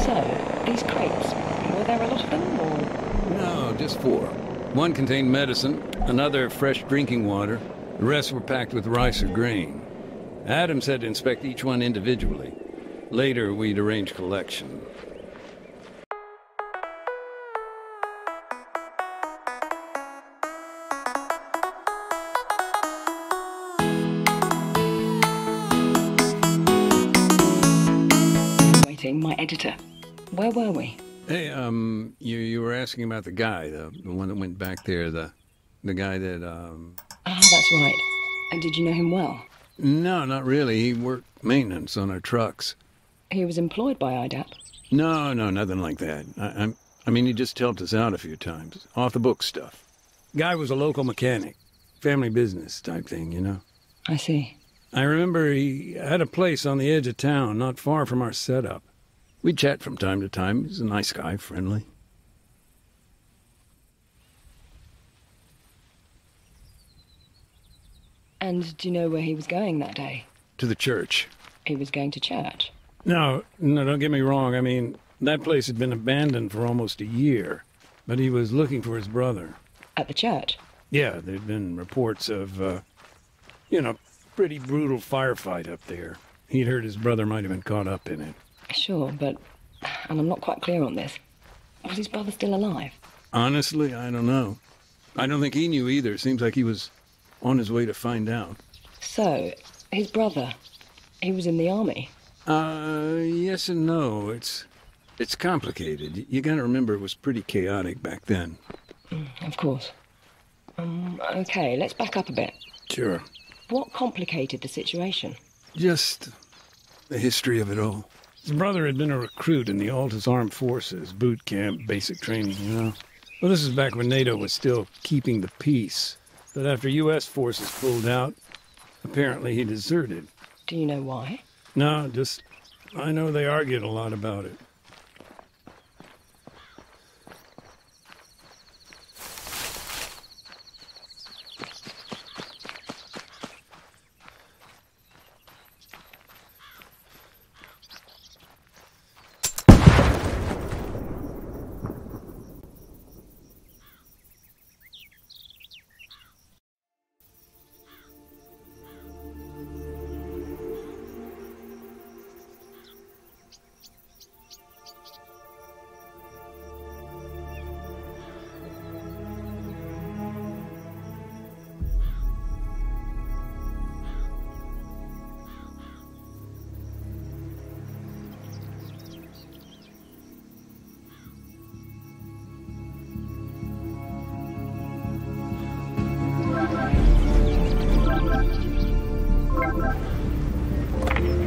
So, these crates, were there a lot of them, or...? No, just 4. One contained medicine, another fresh drinking water. The rest were packed with rice or grain. Adam said to inspect each one individually. Later, we'd arrange collection. Waiting, my editor. Where were we? Hey, you were asking about the guy, the one that went back there, the guy that, Ah, that's right. And did you know him well? No, not really. He worked maintenance on our trucks. He was employed by IDAP? No, nothing like that. I mean, he just helped us out a few times. Off-the-book stuff. Guy was a local mechanic. Family business type thing, you know? I see. I remember he had a place on the edge of town, not far from our setup. We'd chat from time to time. He's a nice guy, friendly. And do you know where he was going that day? To the church. He was going to church? No, don't get me wrong. I mean, that place had been abandoned for almost a year. But he was looking for his brother. At the church? Yeah, there'd been reports of, pretty brutal firefight up there. He'd heard his brother might have been caught up in it. Sure, but... And I'm not quite clear on this. Was his brother still alive? Honestly, I don't know. I don't think he knew either. Seems like he was on his way to find out. So, his brother, he was in the army? Yes and no. It's complicated. You gotta remember it was pretty chaotic back then. Of course. Okay, let's back up a bit. Sure. What complicated the situation? Just the history of it all. His brother had been a recruit in the Alta's armed forces, boot camp, basic training, you know. Well, this is back when NATO was still keeping the peace. But after U.S. forces pulled out, apparently he deserted. Do you know why? No, just... I know they argued a lot about it.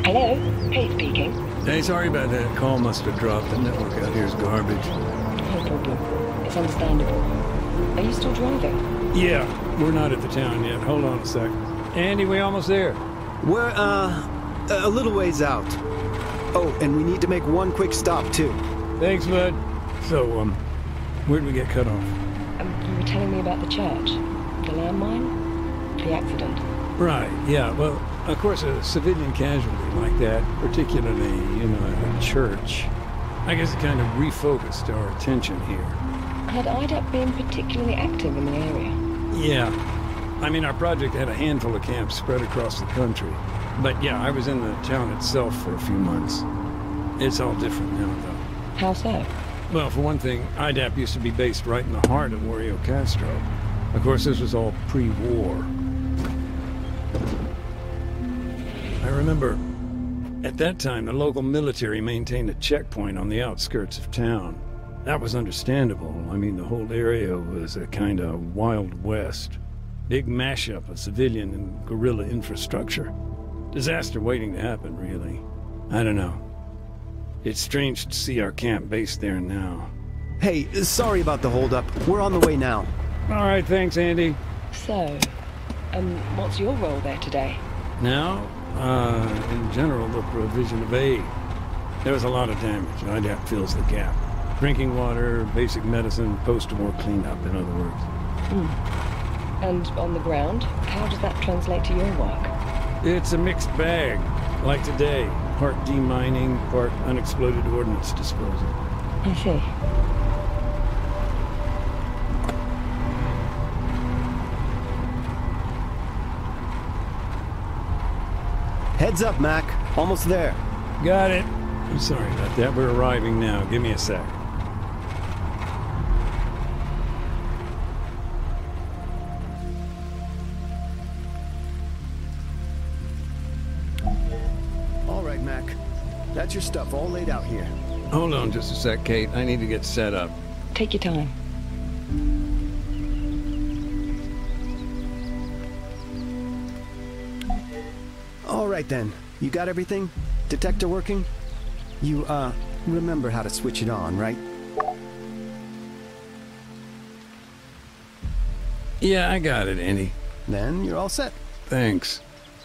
Hello? Kate speaking. Hey, sorry about that. Call must have dropped. The network out here is garbage. No problem. It's understandable. Are you still driving? Yeah, we're not at the town yet. Hold on a sec. Andy, we almost there. We're, a little ways out. Oh, and we need to make one quick stop, too. Thanks, bud. So, where'd we get cut off? You were telling me about the church. The landmine? The accident. Right, yeah. Well, of course, a civilian casualty like that, particularly, a church, I guess it kind of refocused our attention here. Had IDAP been particularly active in the area? Yeah. I mean, our project had a handful of camps spread across the country. But yeah, I was in the town itself for a few months. It's all different now, though. How so? Well, for one thing, IDAP used to be based right in the heart of Wario Castro. Of course, this was all pre-war. I remember, at that time, the local military maintained a checkpoint on the outskirts of town. That was understandable. I mean, the whole area was a kind of Wild West. Big mashup of civilian and guerrilla infrastructure. Disaster waiting to happen, really. I don't know. It's strange to see our camp based there now. Hey, sorry about the holdup. We're on the way now. All right, thanks, Andy. So, what's your role there today? Now, in general, the provision of aid. There was a lot of damage. IDAP fills the gap. Drinking water, basic medicine, post-war cleanup, in other words. And on the ground, how does that translate to your work? It's a mixed bag. Like today, part demining, part unexploded ordnance disposal. I see. Heads up, Mac. Almost there. Got it. I'm sorry about that. We're arriving now. Give me a sec. All right, Mac. That's your stuff all laid out here. Hold on just a sec, Kate. I need to get set up. Take your time. All right, then. You got everything? Detector working? You, remember how to switch it on, right? Yeah, I got it, Andy. Then you're all set. Thanks.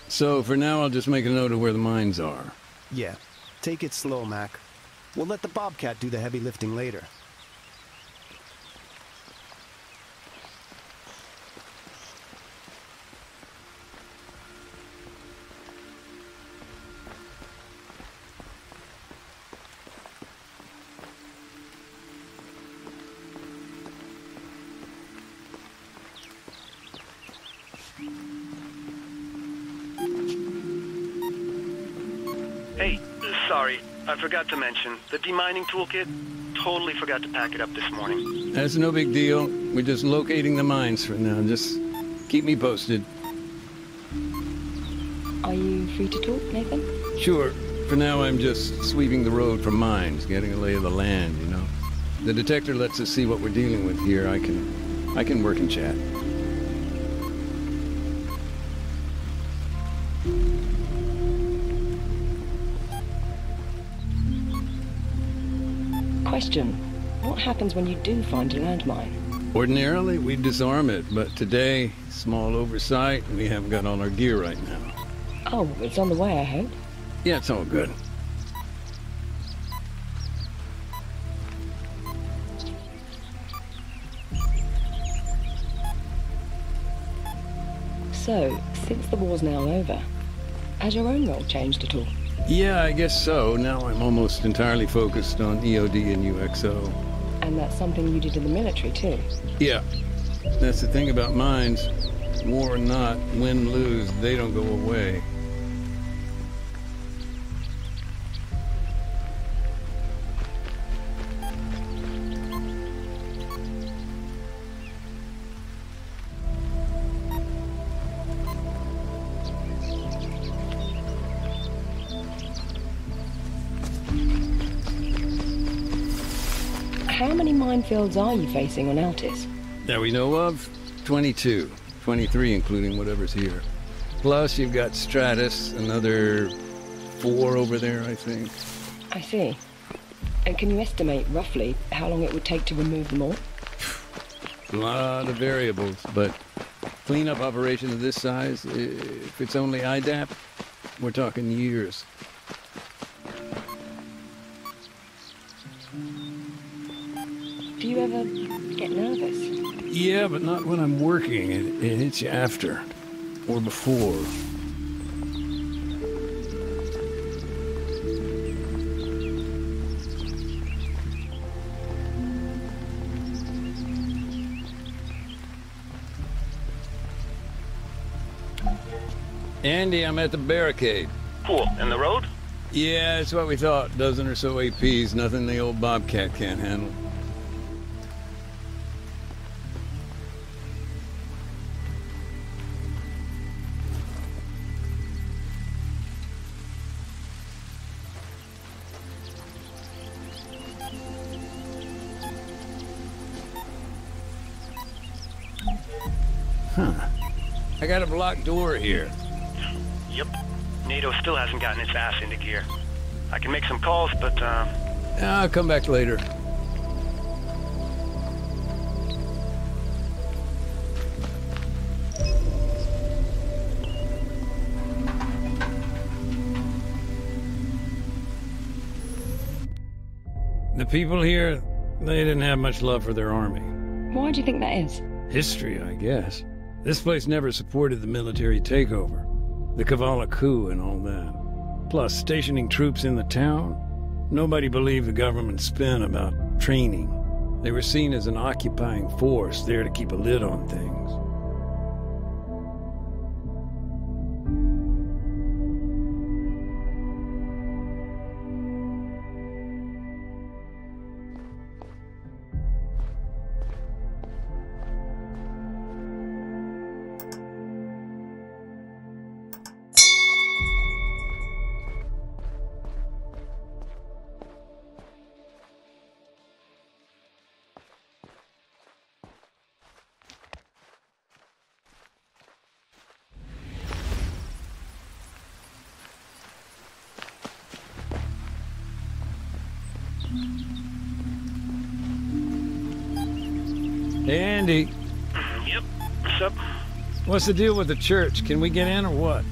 So, for now, I'll just make a note of where the mines are. Yeah. Take it slow, Mac. We'll let the Bobcat do the heavy lifting later. Hey, sorry, I forgot to mention, the demining toolkit, totally forgot to pack it up this morning. That's no big deal. We're just locating the mines for now. Just keep me posted. Are you free to talk, Nathan? Sure. For now, I'm just sweeping the road for mines, getting a lay of the land, you know. The detector lets us see what we're dealing with here. I can work and chat. Question. What happens when you do find a landmine? Ordinarily, we disarm it, but today, small oversight, we haven't got all our gear right now. Oh, it's on the way, I hope. Yeah, it's all good. So, since the war's now over, has your own role changed at all? Yeah, I guess so. Now I'm almost entirely focused on EOD and UXO. And that's something you did in the military, too? Yeah. That's the thing about mines. War or not, win, lose, they don't go away. How many minefields are you facing on Altis? That we know of, 22. 23 including whatever's here. Plus you've got Stratus, another 4 over there, I think. I see. And can you estimate, roughly, how long it would take to remove them all? A lot of variables, but cleanup operation of this size, if it's only IDAP, we're talking years. Do you ever get nervous? Yeah, but not when I'm working. It hits you after. Or before. Andy, I'm at the barricade. Cool, and the road? Yeah, that's what we thought. Dozen or so APs, nothing the old Bobcat can't handle. Huh. I got a blocked door here. Yep. NATO still hasn't gotten its ass into gear. I can make some calls, but, I'll come back later. The people here, they didn't have much love for their army. Why do you think that is? History, I guess. This place never supported the military takeover. The Kavala coup and all that. Plus, stationing troops in the town. Nobody believed the government's spin about training. They were seen as an occupying force there to keep a lid on things. Hey, Andy. Yep. What's up? What's the deal with the church? Can we get in or what?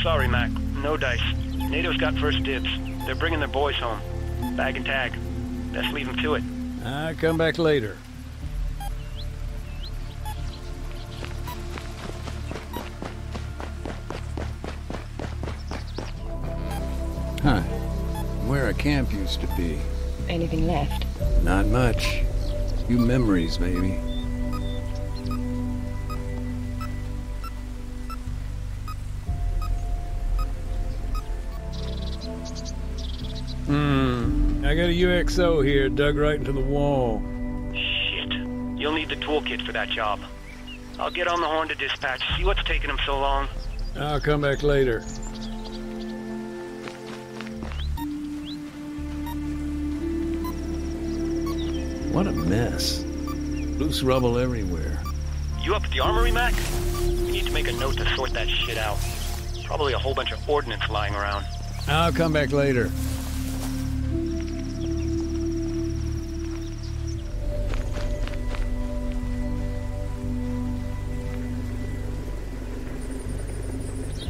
Sorry, Mac. No dice. NATO's got first dibs. They're bringing their boys home. Bag and tag. Best leave them to it. I'll come back later. Huh. Where a camp used to be. Anything left? Not much. Few memories, maybe. I got a UXO here, dug right into the wall. Shit. You'll need the toolkit for that job. I'll get on the horn to dispatch, see what's taking them so long. I'll come back later. What a mess. Loose rubble everywhere. You up at the armory, Mac? We need to make a note to sort that shit out. Probably a whole bunch of ordnance lying around. I'll come back later.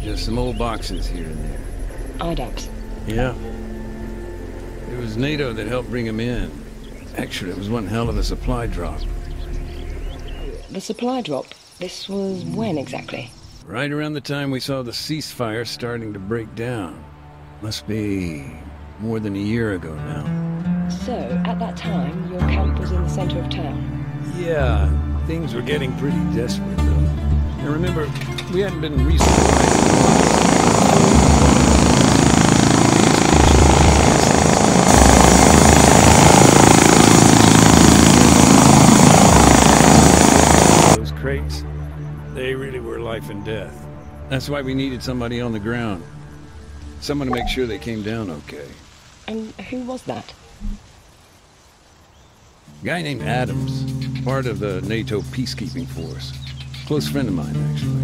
Just some old boxes here and there. IDAPs. Yeah. It was NATO that helped bring them in. Actually, it was one hell of a supply drop. The supply drop. This was when exactly? Right around the time we saw the ceasefire starting to break down. Must be more than a year ago now. So, at that time, your camp was in the center of town? Yeah, things were getting pretty desperate, though. And remember, we hadn't been resupplied. Those crates, they really were life and death. That's why we needed somebody on the ground. Someone to make sure they came down okay. And who was that? A guy named Adams, part of the NATO peacekeeping force. Close friend of mine, actually.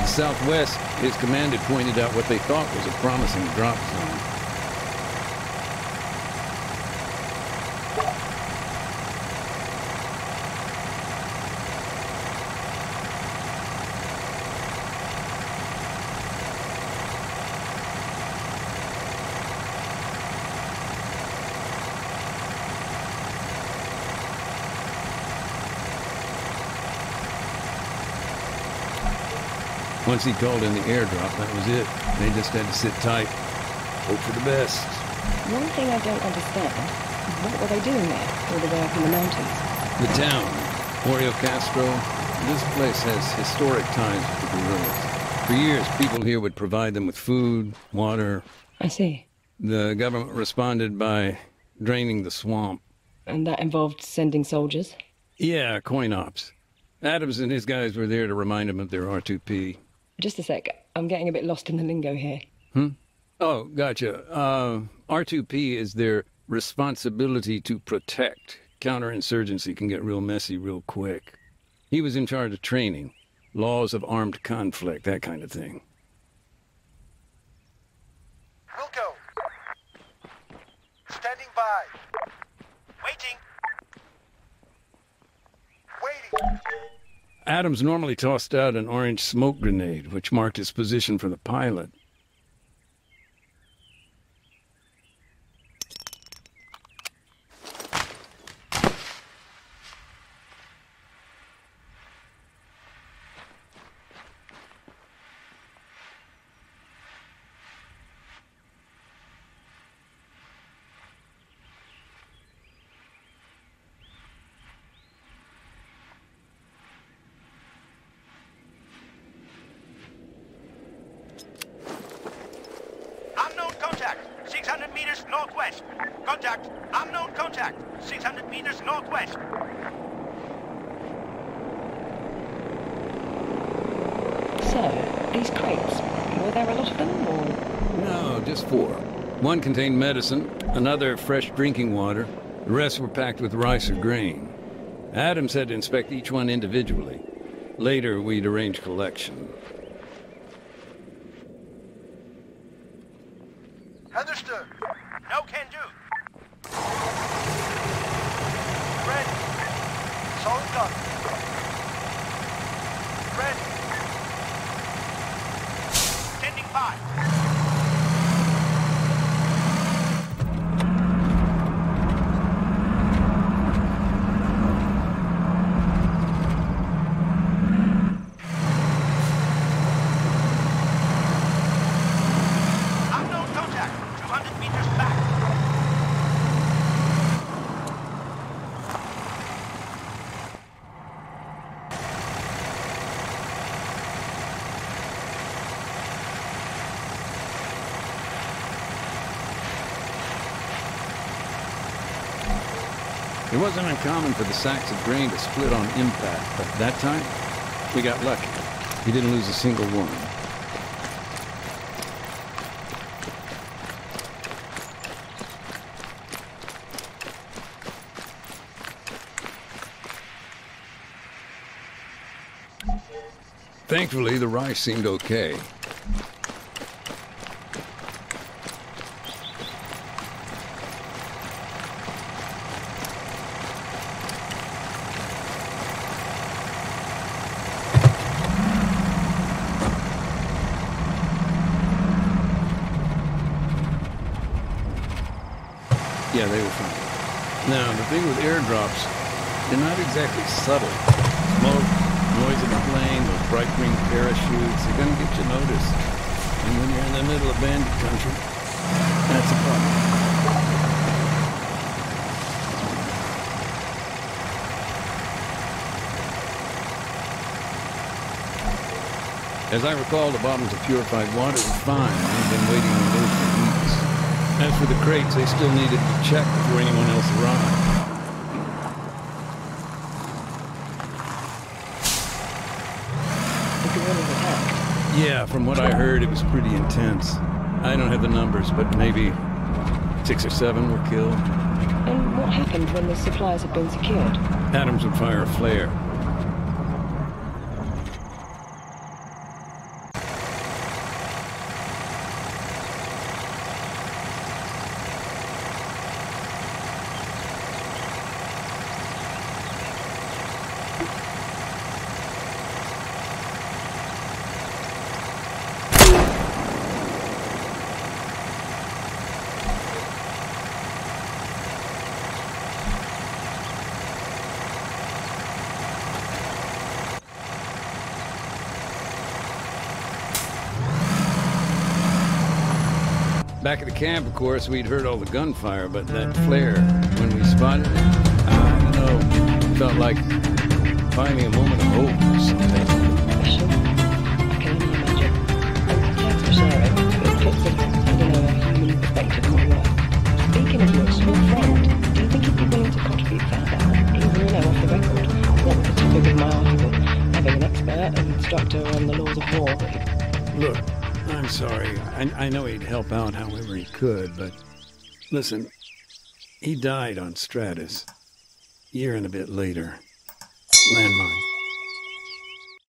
Southwest, his command had pointed out what they thought was a promising drop zone. Once he called in the airdrop, that was it. They just had to sit tight, hope for the best. One thing I don't understand, what were they doing there, all the way up in the mountains? The town, Oreo Castro, this place has historic ties with the guerrillas. For years, people here would provide them with food, water. I see. The government responded by draining the swamp. And that involved sending soldiers? Yeah, coin ops. Adams and his guys were there to remind him of their R2P. Just a sec. I'm getting a bit lost in the lingo here. Oh, gotcha. R2P is their responsibility to protect. Counterinsurgency can get real messy real quick. He was in charge of training, laws of armed conflict, that kind of thing. We'll go. Standing by. Waiting. Waiting. Adams normally tossed out an orange smoke grenade, which marked his position for the pilot. Unknown contact. 600 meters northwest. Contact. Unknown contact. 600 meters northwest. So, these crates, were there a lot of them, or...? No, just 4. One contained medicine, another fresh drinking water. The rest were packed with rice or grain. Adams had to inspect each one individually. Later, we'd arrange collection. Understood. No can do. Ready. Solid gun. Ready. Standing by. Unknown contact. 200 meters back. It wasn't uncommon for the sacks of grain to split on impact, but that time, we got lucky. We didn't lose a single one. Thankfully, the rice seemed okay. Yeah, they were fine. Now, the thing with airdrops, they're not exactly subtle. Smoke, noise of a plane, those bright green parachutes, they're gonna get you noticed. And when you're in the middle of bandit country, that's a problem. As I recall, the bottles of purified water were fine. I've been waiting on those for weeks. As for the crates, they still needed to be checked before anyone else arrived. The guerrillas attacked. Yeah, from what I heard, it was pretty intense. I don't have the numbers, but maybe 6 or 7 were killed. And what happened when the supplies had been secured? Adams would fire a flare. Back at the camp, of course, we'd heard all the gunfire, but that flare, when we spotted it, I don't know, felt like finding a moment of hope or something. Special. I can only imagine. And thanks for sharing. It puts a, I don't know, a human perspective on think of my article, having an expert instructor on the laws of war. Look, I'm sorry. I know he'd help out however he could, but listen, he died on Stratus. Year and a bit later. Landmine.